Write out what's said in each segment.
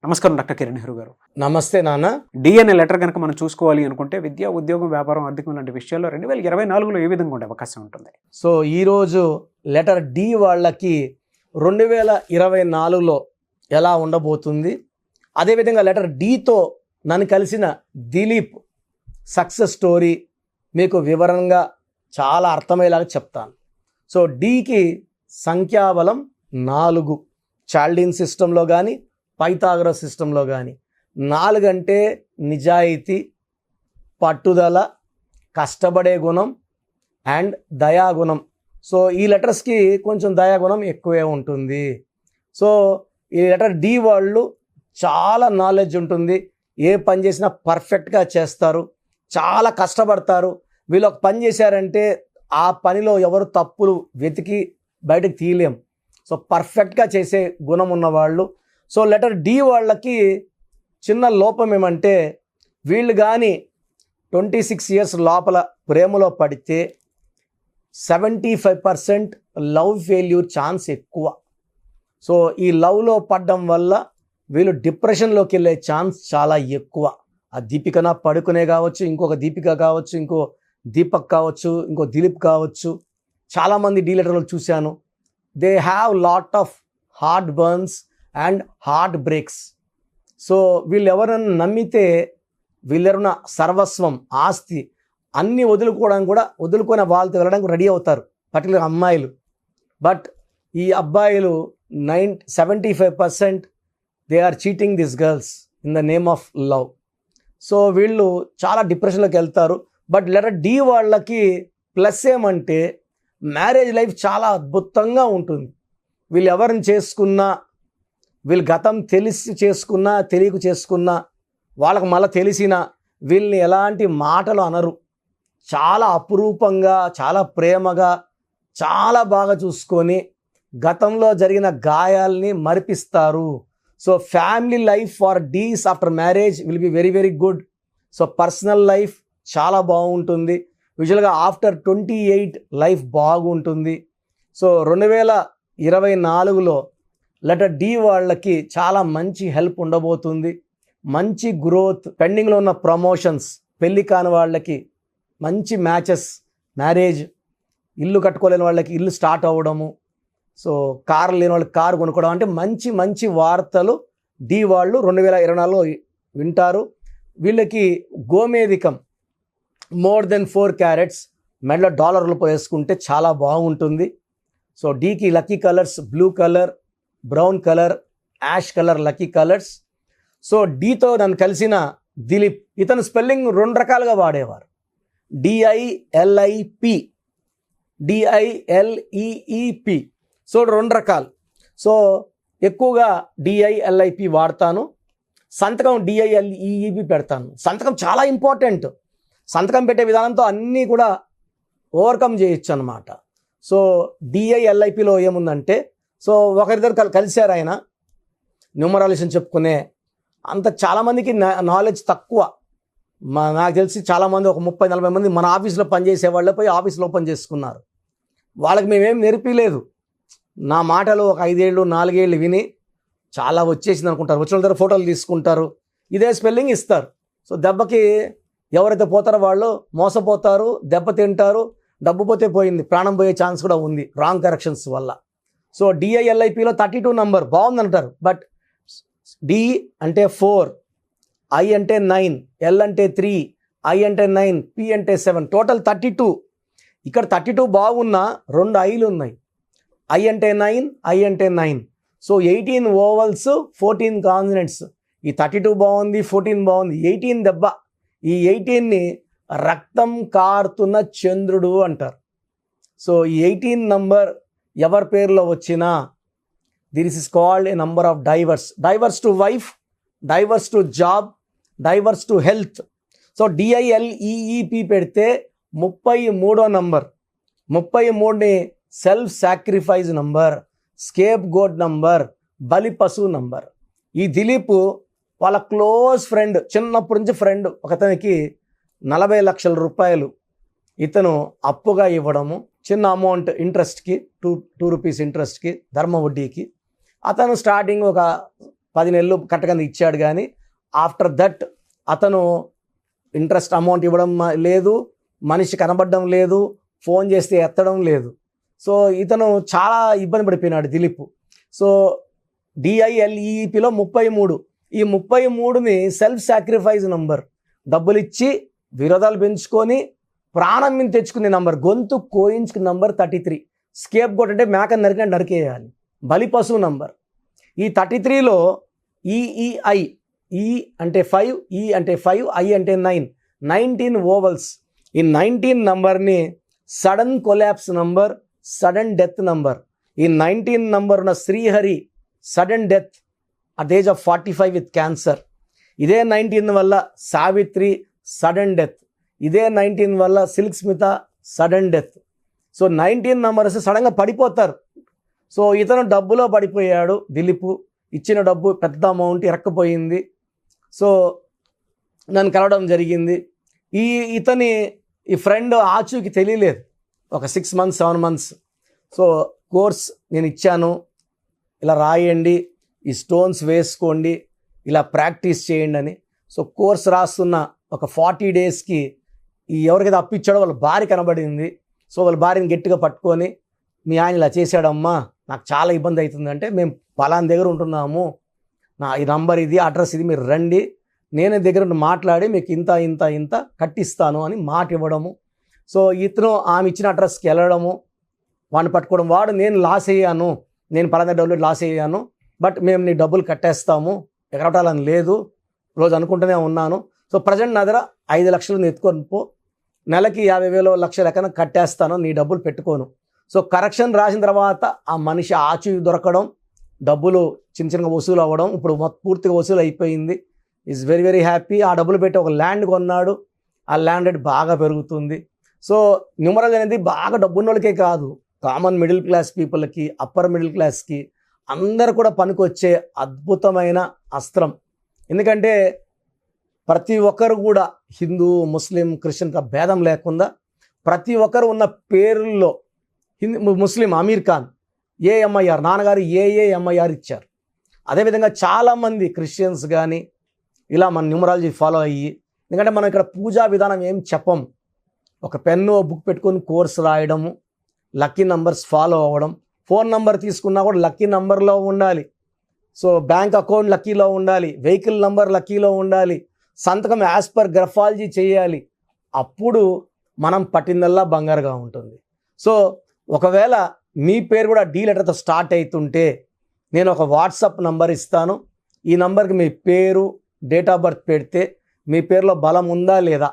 నమస్కారం డాక్టర్ కిరణ్ నెహ్రూ గారు. నమస్తే నాన్న. డి అనే లెటర్ కనుక మనం చూసుకోవాలి అనుకుంటే విద్య, ఉద్యోగం, వ్యాపారం, ఆర్థికం లాంటి విషయాల్లో 2024లో ఏ విధంగా ఉండే అవకాశం ఉంటుంది? సో ఈరోజు లెటర్ డి వాళ్ళకి 2024లో ఎలా ఉండబోతుంది, అదేవిధంగా లెటర్ డితో నన్ను కలిసిన దిలీప్ సక్సెస్ స్టోరీ మీకు వివరంగా చాలా అర్థమయ్యేలాగా చెప్తాను. సో డికి సంఖ్యాబలం 4, చాల్డిన్ సిస్టంలో కానీ పైథాగరస్ సిస్టంలో కానీ 4 అంటే నిజాయితీ, పట్టుదల, కష్టపడే గుణం అండ్ దయాగుణం. సో ఈ లెటర్స్కి కొంచెం దయాగుణం ఎక్కువే ఉంటుంది. సో ఈ లెటర్ డి వాళ్ళు చాలా నాలెడ్జ్ ఉంటుంది, ఏ పని చేసినా పర్ఫెక్ట్గా చేస్తారు, చాలా కష్టపడతారు. వీళ్ళు ఒక పని చేశారంటే ఆ పనిలో ఎవరు తప్పులు వెతికి బయటకు తీయలేం. సో పర్ఫెక్ట్గా చేసే గుణం ఉన్నవాళ్ళు. సో లెటర్ డి వాళ్ళకి చిన్న లోపం ఏమంటే, వీళ్ళు కానీ 26 ఇయర్స్ లోపల ప్రేమలో పడితే 75% లవ్ ఫెయిల్యూర్ ఛాన్స్ ఎక్కువ. సో ఈ లవ్లో పడడం వల్ల వీళ్ళు డిప్రెషన్లోకి వెళ్ళే ఛాన్స్ చాలా ఎక్కువ. ఆ దీపికన పడుకునే కావచ్చు, ఇంకొక దీపిక కావచ్చు, ఇంకో దీపక్ కావచ్చు, ఇంకో దిలీప్ కావచ్చు, చాలామంది డీ లెటర్లు చూశాను. They have lot of heart burns and heart breaks. So వీళ్ళు ఎవరైనా నమ్మితే వీళ్ళెవరైనా సర్వస్వం, ఆస్తి అన్నీ వదులుకోవడానికి కూడా వదులుకొని వాళ్ళతో వెళ్ళడానికి రెడీ అవుతారు, పర్టికులర్ అమ్మాయిలు. బట్ ఈ అబ్బాయిలు 75% they are cheating this girls in the name of love. So వీళ్ళు చాలా డిప్రెషన్లోకి వెళ్తారు. బట్ లెటర్ డి వాళ్ళకి ప్లస్ ఏమంటే, మ్యారేజ్ లైఫ్ చాలా అద్భుతంగా ఉంటుంది. వీళ్ళు ఎవరిని చేసుకున్నా, వీళ్ళు గతం తెలిసి చేసుకున్నా తెలియక చేసుకున్నా, వాళ్ళకు మళ్ళీ తెలిసిన వీళ్ళని ఎలాంటి మాటలు అనరు. చాలా అపురూపంగా, చాలా ప్రేమగా, చాలా బాగా చూసుకొని గతంలో జరిగిన గాయాల్ని మరిపిస్తారు. So family life for D's after marriage will be very very good. So personal life చాలా బాగుంటుంది. యూజువల్గా ఆఫ్టర్ 28 లైఫ్ బాగుంటుంది. సో 2024లో లెటర్ డి వాళ్ళకి చాలా మంచి హెల్ప్ ఉండబోతుంది. మంచి గ్రోత్, పెండింగ్లో ఉన్న ప్రమోషన్స్, పెళ్ళి కాని వాళ్ళకి మంచి మ్యాచెస్, మ్యారేజ్, ఇల్లు కట్టుకోలేని వాళ్ళకి ఇల్లు స్టార్ట్ అవ్వడము, సో కారు లేని వాళ్ళకి కారు కొనుక్కోవడం, అంటే మంచి మంచి వార్తలు డి వాళ్ళు 2024లో వింటారు. వీళ్ళకి గోమేధికం మోర్ దెన్ 4 క్యారెట్స్ మెడలో డాలర్లు వేసుకుంటే చాలా బాగుంటుంది. సో డీకి lucky colours blue colour, brown colour, ash colour lucky colours. So డీతో నన్ను కలిసిన దిలీప్, ఇతను స్పెల్లింగ్ 2 రకాలుగా వాడేవారు. DILIP, DILEEP. సో 2 రకాలు. సో ఎక్కువగా DILIP వాడతాను, సంతకం DILEEP పెడతాను. సంతకం చాలా ఇంపార్టెంట్. సంతకం పెట్టే విధానంతో అన్నీ కూడా ఓవర్కమ్ చేయొచ్చు అనమాట. సో DILIPలో ఏముందంటే, సో ఒకరిద్దరు కలిశారు, ఆయన న్యూమరాలిజం చెప్పుకునే అంత చాలామందికి నాలెడ్జ్ తక్కువ. నాకు తెలిసి చాలామంది ఒక 30-40 మంది మన ఆఫీస్లో పనిచేసే వాళ్ళే పోయి ఆఫీస్లో ఓపెన్ చేసుకున్నారు. వాళ్ళకి మేమేం నేర్పిలేదు. నా మాటలు ఒక 5 ఏళ్ళు 4 ఏళ్ళు విని చాలా వచ్చేసింది అనుకుంటారు. వచ్చిన దగ్గర ఫోటోలు తీసుకుంటారు, ఇదే స్పెల్లింగ్ ఇస్తారు. సో దెబ్బకి ఎవరైతే పోతారో వాళ్ళు మోసపోతారు, దెబ్బ తింటారు, డబ్బు పోతే పోయింది, ప్రాణం పోయే ఛాన్స్ కూడా ఉంది రాంగ్ కరెక్షన్స్ వల్ల. సో DILIPలో 32 నంబర్ బాగుందంటారు. బట్ డి అంటే 4, I అంటే 9, L అంటే 3, I అంటే 9, P అంటే 7, టోటల్ 32. ఇక్కడ 32 బాగున్నా 2 ఐలు ఉన్నాయి. I అంటే 9, I అంటే 9. So 18 ovals, 14 consonants. ఈ 32 బాగుంది, 14 బాగుంది, 18 దెబ్బ. ఈ 18ని రక్తం కారుతున్న చంద్రుడు అంటారు. సో ఈ 18 నంబర్ ఎవరి పేరులో వచ్చినా this is called a number of divorce. Divorce to wife, divorce to job, divorce to health. So DILEEP పెడితే 33వ నంబర్. 33ని self sacrifice number, scapegoat number, బలి పశువు నంబర్. ఈ దిలీప్ వాళ్ళ క్లోజ్ ఫ్రెండ్, చిన్నప్పటి నుంచి ఫ్రెండ్ ఒకతనికి 40 లక్షల రూపాయలు ఇతను అప్పుగా ఇవ్వడము, చిన్న అమౌంట్ ఇంట్రెస్ట్కి, 2 రూపీస్ ఇంట్రెస్ట్కి, ధర్మ వడ్డీకి. అతను స్టార్టింగ్ ఒక 10 నెలలు కట్టగానే ఇచ్చాడు. కానీ ఆఫ్టర్ దట్ అతను ఇంట్రెస్ట్ అమౌంట్ ఇవ్వడం లేదు, మనిషి కనబడడం లేదు, ఫోన్ చేస్తే ఎత్తడం లేదు. సో ఇతను చాలా ఇబ్బంది పడిపోయినాడు దిలీప్. సో డిఐఎల్ఈపిలో 33, ఈ 33ని సెల్ఫ్ సాక్రిఫైస్ నంబర్, డబ్బులు ఇచ్చి విరోధాలు పెంచుకొని ప్రాణం మీద తెచ్చుకునే నంబర్, గొంతు కోయించుకునే నంబర్ 33. స్కేప్ గోట్ అంటే మేక నరికిన నరికేయాలి, బలి పశువు నంబర్. ఈ 33లో ఈఈఐ, ఈ అంటే 5, ఈ అంటే 5, ఐ అంటే 9, 19 ఓవల్స్. ఈ 19 నంబర్ని sudden collapse number, sudden death number. ఈ 19 నంబర్ ఉన్న Srihari sudden death at age of 45 with cancer. ఇదే 19 వల్ల సావిత్రి సడన్ డెత్. ఇదే 19 వల్ల Silk Smitha sudden death. So 19 numbers సడన్గా పడిపోతారు. సో ఇతను డబ్బులో పడిపోయాడు దిలీప్. ఇచ్చిన డబ్బు పెద్ద అమౌంట్ ఇరక్కపోయింది. సో నన్ను కలవడం జరిగింది. ఇతని ఫ్రెండ్ ఆచూకి తెలియలేదు ఒక 6 months 7 months. సో కోర్స్ నేను ఇచ్చాను, ఇలా రాయండి, ఈ స్టోన్స్ వేసుకోండి, ఇలా ప్రాక్టీస్ చేయండి అని. సో కోర్స్ రాస్తున్న ఒక 40 daysకి ఎవరికైతే అప్పిచ్చాడో వాళ్ళ భార్య కనబడింది. సో వాళ్ళ భార్యని గట్టిగా పట్టుకొని, మీ ఆయన ఇలా చేశాడమ్మా, నాకు చాలా ఇబ్బంది అవుతుందంటే, మేము పలానా దగ్గర ఉంటున్నాము, ఈ నంబర్ ఇది, అడ్రస్ ఇది, మీరు రండి, నేను దగ్గర మాట్లాడి మీకు ఇంత ఇంత ఇంత కట్టిస్తాను అని మాట ఇవ్వడము. సో ఇతను ఆమె ఇచ్చిన అడ్రస్కి వెళ్ళడము, వాడిని పట్టుకోవడం. వాడు నేను లాస్ అయ్యాను, నేను పలానా డబ్బులు లాస్ అయ్యాను, బట్ మేము నీ డబ్బులు కట్టేస్తాము, ఎగరటాలని లేదు, రోజు అనుకుంటూనే ఉన్నాను. సో ప్రజెంట్ నా దగ్గర 5 లక్షలు ఎత్తుకొని పో, నెలకి 50,000 1,00,000 ఎక్కడ కట్టేస్తాను, నీ డబ్బులు పెట్టుకోను. సో కరెక్షన్ రాసిన తర్వాత ఆ మనిషి ఆచూ దొరకడం, డబ్బులు చిన్న చిన్నగా వసూలు అవ్వడం, ఇప్పుడు పూర్తిగా వసూలు అయిపోయింది. Is very very happy. ఆ డబ్బులు పెట్టి ఒక ల్యాండ్ కొన్నాడు, ఆ ల్యాండ్ రేట్ బాగా పెరుగుతుంది. సో న్యూమరాలజీ అనేది బాగా డబ్బున్న వాళ్ళకే కాదు, కామన్ మిడిల్ క్లాస్ పీపుల్కి, అప్పర్ మిడిల్ క్లాస్కి అందరు కూడా పనికొచ్చే అద్భుతమైన అస్త్రం. ఎందుకంటే ప్రతి ఒక్కరు కూడా హిందూ, ముస్లిం, క్రిస్టియన్ భేదం లేకుండా ప్రతి ఒక్కరు ఉన్న పేర్లలో ముస్లిం అమీర్ ఖాన్ ఏఎంఐఆర్, నాన్నగారు ఏఏఎంఐఆర్ ఇచ్చారు. అదేవిధంగా చాలామంది క్రిస్టియన్స్ కానీ ఇలా మన న్యూమరాలజీ ఫాలో అయ్యి, ఎందుకంటే మనం ఇక్కడ పూజా విధానం ఏం చెప్పము, ఒక పెన్ను బుక్ పెట్టుకొని కోర్స్ రాయడము, లక్కీ నంబర్స్ ఫాలో అవ్వడం. ఫోన్ నంబర్ తీసుకున్నా కూడా లక్కీ నంబర్లో ఉండాలి. సో బ్యాంక్ అకౌంట్ లక్కీలో ఉండాలి, వెహికల్ నంబర్ లక్కీలో ఉండాలి, సంతకం యాజ్ పర్ గ్రఫాలజీ చేయాలి. అప్పుడు మనం పట్టిందల్లా బంగారుగా ఉంటుంది. సో ఒకవేళ మీ పేరు కూడా డి లెటర్తో స్టార్ట్ అవుతుంటే నేను ఒక వాట్సాప్ నంబర్ ఇస్తాను. ఈ నంబర్కి మీ పేరు, డేట్ ఆఫ్ బర్త్ పెడితే మీ పేరులో బలం ఉందా లేదా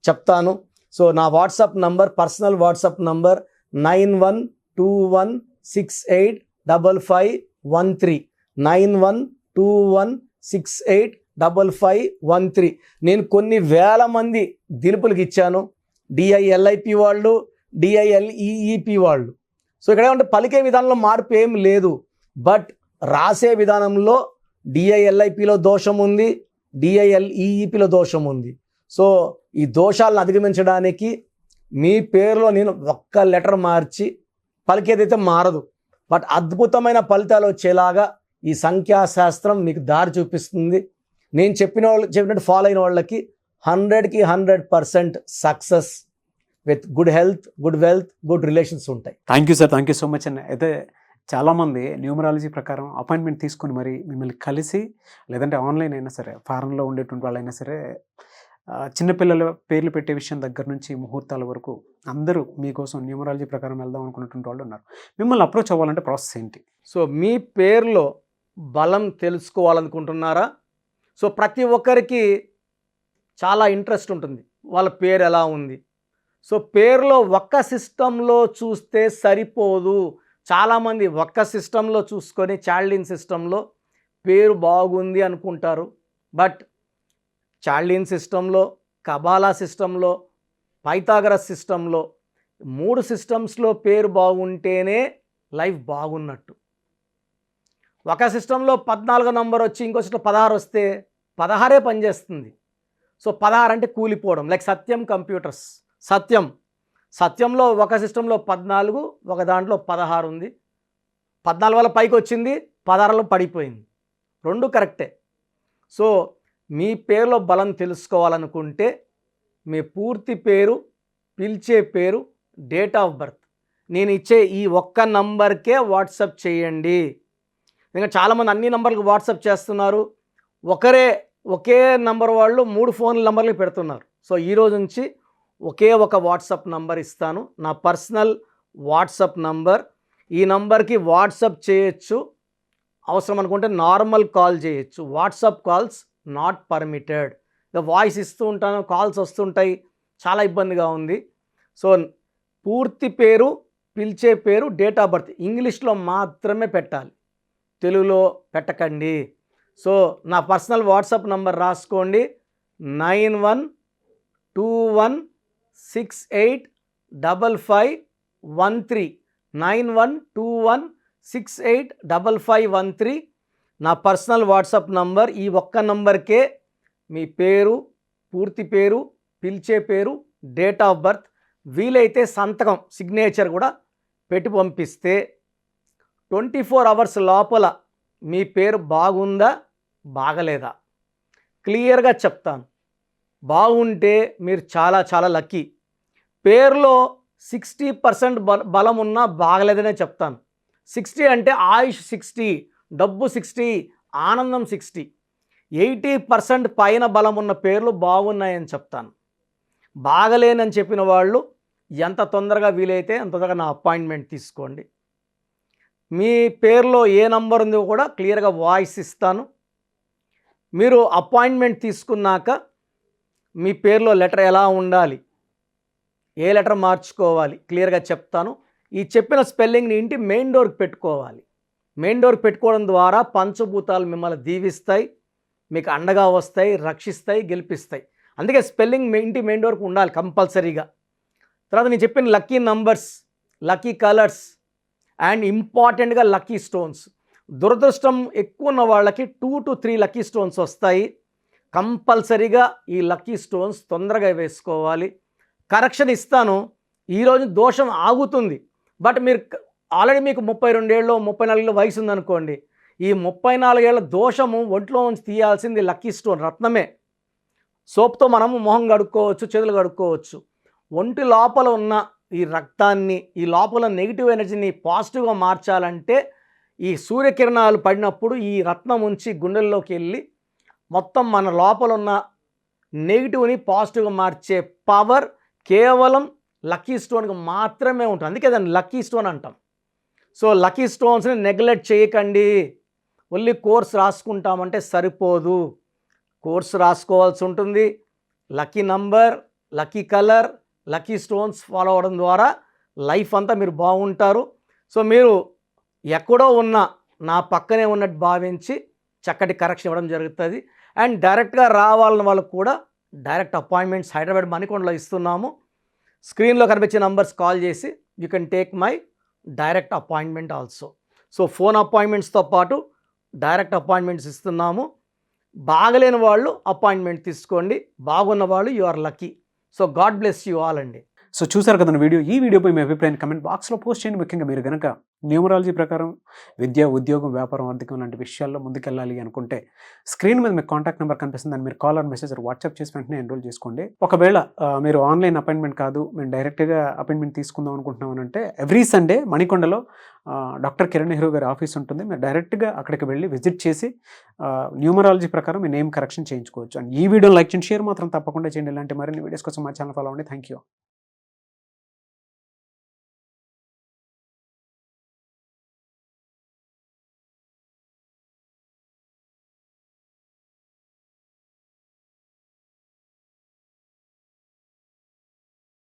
చెప్తాను. సో నా WhatsApp number, personal WhatsApp number 9121685513, 9121685513. నేను కొన్ని వేల మంది దిలుపులకి ఇచ్చాను, డిఐఎల్ఐపి వాళ్ళు, డిఐఎల్ఈఈపి వాళ్ళు. సో ఇక్కడ ఏమంటే పలికే విధానంలో మార్పు ఏం లేదు, బట్ రాసే విధానంలో డిఐఎల్ఐపిలో దోషం ఉంది, డిఐఎల్ఈఈపిలో దోషం ఉంది. సో ఈ దోషాలను అధిగమించడానికి మీ పేరులో నేను ఒక్క లెటర్ మార్చి, పలికేదైతే మారదు, బట్ అద్భుతమైన ఫలితాలు వచ్చేలాగా ఈ సంఖ్యాశాస్త్రం మీకు దారి చూపిస్తుంది. నేను చెప్పినట్టు ఫాలో అయిన వాళ్ళకి 100కి 100% success with good health, good wealth, good relations ఉంటాయి. Thank you sir, thank you so much అండి. అయితే చాలామంది న్యూమరాలజీ ప్రకారం అపాయింట్మెంట్ తీసుకుని మరి మిమ్మల్ని కలిసి, లేదంటే ఆన్లైన్ అయినా సరే, ఫారెన్లో ఉండేటువంటి వాళ్ళైనా సరే, చిన్నపిల్లల పేర్లు పెట్టే విషయం దగ్గర నుంచి ముహూర్తాల వరకు అందరూ మీకోసం న్యూమరాలజీ ప్రకారం వెళ్దాం అనుకున్నటువంటి వాళ్ళు ఉన్నారు. మిమ్మల్ని అప్రోచ్ అవ్వాలంటే ప్రాసెస్ ఏంటి? సో మీ పేరులో బలం తెలుసుకోవాలనుకుంటున్నారా? సో ప్రతి ఒక్కరికి చాలా ఇంట్రెస్ట్ ఉంటుంది, వాళ్ళ పేరు ఎలా ఉంది. సో పేరులో ఒక్క సిస్టంలో చూస్తే సరిపోదు. చాలామంది ఒక్క సిస్టంలో చూసుకొని చాల్డిన్ సిస్టంలో పేరు బాగుంది అనుకుంటారు, బట్ చాల్డిన్ సిస్టంలో, కబాలా సిస్టంలో, పైథాగరస్ సిస్టంలో 3 సిస్టమ్స్లో పేరు బాగుంటేనే లైఫ్ బాగున్నట్టు. ఒక సిస్టంలో 14 నంబర్ వచ్చి ఇంకో సిస్టంలో 16 వస్తే 16 పనిచేస్తుంది. సో 16 అంటే కూలిపోవడం. లైక్ సత్యం కంప్యూటర్స్, సత్యంలో ఒక సిస్టంలో 14, ఒక దాంట్లో 16 ఉంది. 14 వల్ల పైకి వచ్చింది, 16లో పడిపోయింది. రెండు కరెక్టే. సో మీ పేరులో బలం తెలుసుకోవాలనుకుంటే మీ పూర్తి పేరు, పిలిచే పేరు, డేట్ ఆఫ్ బర్త్ నేను ఇచ్చే ఈ ఒక్క నంబర్కే వాట్సాప్ చేయండి. ఇంకా చాలామంది అన్ని నంబర్లకు వాట్సాప్ చేస్తున్నారు. ఒకే నంబర్ వాళ్ళు 3 ఫోన్ నంబర్లు పెడుతున్నారు. సో ఈరోజు నుంచి ఒకే ఒక వాట్సాప్ నంబర్ ఇస్తాను, నా పర్సనల్ వాట్సాప్ నంబర్. ఈ నంబర్కి వాట్సాప్ చేయొచ్చు, అవసరం అనుకుంటే నార్మల్ కాల్ చేయొచ్చు. WhatsApp calls not permitted. Voice ఇస్తూ ఉంటాను, కాల్స్ వస్తుంటాయి, చాలా ఇబ్బందిగా ఉంది. సో పూర్తి పేరు, పిలిచే పేరు, డేట్ ఆఫ్ బర్త్ ఇంగ్లీష్లో మాత్రమే పెట్టాలి, తెలుగులో పెట్టకండి. సో నా పర్సనల్ వాట్సాప్ నంబర్ రాసుకోండి, 9121685513. 9121685513 నా పర్సనల్ వాట్సాప్ నంబర్. ఈ ఒక్క నంబర్కే మీ పేరు, పూర్తి పేరు, పిలిచే పేరు, డేట్ ఆఫ్ బర్త్, వీలైతే సంతకం, సిగ్నేచర్ కూడా పెట్టి పంపిస్తే 24 అవర్స్ లోపల మీ పేరు బాగుందా బాగలేదా క్లియర్గా చెప్తాను. బాగుంటే మీరు చాలా చాలా లక్కీ. పేరులో 60% బలం ఉన్నా బాగలేదనే చెప్తాను. 60 అంటే ఆయుష్ 60, డబ్బు 60, ఆనందం 60. 80% పైన బలం ఉన్న పేర్లు బాగున్నాయని చెప్తాను. బాగలేనని చెప్పిన వాళ్ళు ఎంత తొందరగా వీలైతే అంత తొందరగా నా అపాయింట్మెంట్ తీసుకోండి. మీ పేరులో ఏ నంబర్ ఉందో కూడా క్లియర్గా వాయిస్ ఇస్తాను. మీరు అపాయింట్మెంట్ తీసుకున్నాక మీ పేరులో లెటర్ ఎలా ఉండాలి, ఏ లెటర్ మార్చుకోవాలి క్లియర్గా చెప్తాను. ఈ చెప్పిన స్పెల్లింగ్ని ఇంటి మెయిన్ డోర్కి పెట్టుకోవాలి. మెయిన్ డోర్కి పెట్టుకోవడం ద్వారా పంచభూతాలు మిమ్మల్ని దీవిస్తాయి, మీకు అండగా వస్తాయి, రక్షిస్తాయి, గెలిపిస్తాయి. అందుకే స్పెల్లింగ్ ఇంటి మెయిన్ డోర్కి ఉండాలి కంపల్సరీగా. తర్వాత నేను చెప్పిన lucky numbers, lucky colours and ఇంపార్టెంట్గా లక్కీ స్టోన్స్. దురదృష్టం ఎక్కువ ఉన్న వాళ్ళకి 2 to 3 లక్కీ స్టోన్స్ వస్తాయి. కంపల్సరీగా ఈ లక్కీ స్టోన్స్ తొందరగా వేసుకోవాలి. కరెక్షన్ ఇస్తాను, ఈరోజు దోషం ఆగుతుంది. బట్ మీరు ఆల్రెడీ మీకు 32 ఏళ్ళు 34 ఏళ్ళ వయసు ఉందనుకోండి, ఈ 34 ఏళ్ళ దోషము ఒంట్లో నుంచి తీయాల్సింది లక్కీ స్టోన్, రత్నమే. సోప్తో మనము మొహం కడుక్కోవచ్చు, చేతులు కడుక్కోవచ్చు. ఒంటి లోపల ఉన్న ఈ రక్తాన్ని, ఈ లోపల నెగిటివ్ ఎనర్జీని పాజిటివ్గా మార్చాలంటే ఈ సూర్యకిరణాలు పడినప్పుడు ఈ రత్నం ఉంచి గుండెల్లోకి వెళ్ళి మొత్తం మన లోపల ఉన్న నెగిటివ్ని పాజిటివ్గా మార్చే పవర్ కేవలం లక్కీ స్టోన్కి మాత్రమే ఉంటుంది. అందుకే దాన్ని లక్కీ స్టోన్ అంటాం. సో లక్కీ స్టోన్స్ని నెగ్లెక్ట్ చేయకండి. ఓన్లీ కోర్స్ రాసుకుంటామంటే సరిపోదు, కోర్స్ రాసుకోవాల్సి ఉంటుంది. Lucky number, lucky colour, lucky stones follow అవ్వడం ద్వారా లైఫ్ అంతా మీరు బాగుంటారు. సో మీరు ఎక్కడో ఉన్న నా పక్కనే ఉన్నట్టు భావించి చక్కటి కరెక్షన్ ఇవ్వడం జరుగుతుంది. అండ్ డైరెక్ట్గా రావాలని వాళ్ళకు కూడా డైరెక్ట్ అపాయింట్మెంట్స్ హైదరాబాద్ మణికొండలో ఇస్తున్నాము. స్క్రీన్లో కనిపించే నంబర్స్ కాల్ చేసి you can take my direct appointment also. So phone అపాయింట్మెంట్స్తో పాటు డైరెక్ట్ అపాయింట్మెంట్స్ ఇస్తున్నాము. బాగలేని వాళ్ళు అపాయింట్మెంట్ తీసుకోండి, బాగున్న వాళ్ళు you are lucky. So God bless you all అండి. సో చూసారు కదా వీడియో. ఈ వీడియోపై మీ అభిప్రాయాన్ని కమెంట్ బాక్స్లో పోస్ట్ చేయండి. ముఖ్యంగా మీరు కనుక న్యూమరాలజీ ప్రకారం విద్య, ఉద్యోగం, వ్యాపారం, ఆర్థికం లాంటి విషయాల్లో ముందుకెళ్ళాలి అనుకుంటే స్క్రీన్ మీద మీకు కాంటాక్ట్ నెంబర్ కనిపిస్తుంది, దాన్ని మీరు కాల్ ఆర్ మెసేజ్ వాట్సాప్ చేసి వెంటనే ఎన్రోల్ చేసుకోండి. ఒకవేళ మీరు ఆన్లైన్ అపాయింట్మెంట్ కాదు, మేము డైరెక్ట్గా అపాయింట్మెంట్ తీసుకుందాం అనుకుంటున్నాం అంటే ఎవ్రీ సండే మణికొండలో డాక్టర్ కిరణ్ నెహ్రూ గారి ఆఫీస్ ఉంటుంది. మీరు డైరెక్ట్గా అక్కడికి వెళ్ళి విజిట్ చేసి న్యూమరాలజీ ప్రకారం మీ నేమ్ కరెక్షన్ చేయించుకోవచ్చు. అండ్ ఈ వీడియో లైక్ చేయండి, షేర్ మాత్రం తప్పకుండా చేయండి. ఇలాంటి మరిన్ని వీడియోస్ కోసం మా ఛానల్ ఫాలో అవ్వండి. Thank you.